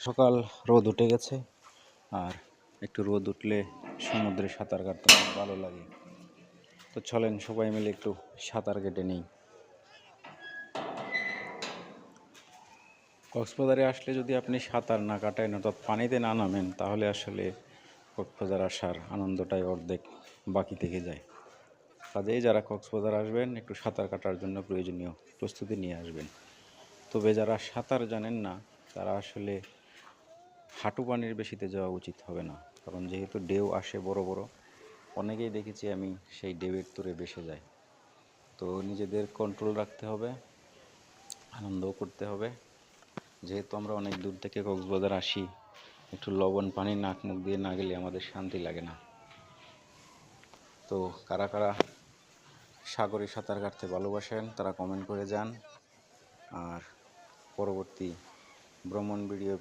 সকাল রোদ উঠে গেছে, আর একটু রোদ উঠলে সমুদ্রে সাঁতার কাটতে খুব ভালো লাগে। তো চলেন সবাই মিলে একটু সাঁতার কেটে নিই। কক্সবাজারে আসলে যদি আপনি সাঁতার না কাটেন অর্থাৎ পানিতে না নামেন, তাহলে আসলে কক্সবাজার আসার আনন্দটাই অর্ধেক বাকি থেকে যায়। কাজেই যারা কক্সবাজার আসবেন একটু সাঁতার কাটার জন্য প্রয়োজনীয় প্রস্তুতি নিয়ে আসবেন। তবে যারা সাঁতার জানেন না তারা আসলে হাঁটু পানির বেশিতে যাওয়া উচিত হবে না, কারণ যেহেতু ঢেউ আসে বড় বড়, অনেকেই দেখেছি আমি সেই ঢেউয়ের তোরে ভেসে যায়। তো নিজেদের কন্ট্রোল রাখতে হবে, আনন্দও করতে হবে। যেহেতু আমরা অনেক দূর থেকে কক্সবাজার আসি, একটু লবণ পানি নাক মুখ দিয়ে না গেলে আমাদের শান্তি লাগে না। তো কারা কারা সাগরে সাঁতার কাটতে ভালোবাসেন তারা কমেন্ট করে যান। আর পরবর্তী ভ্রমণ ভিডিও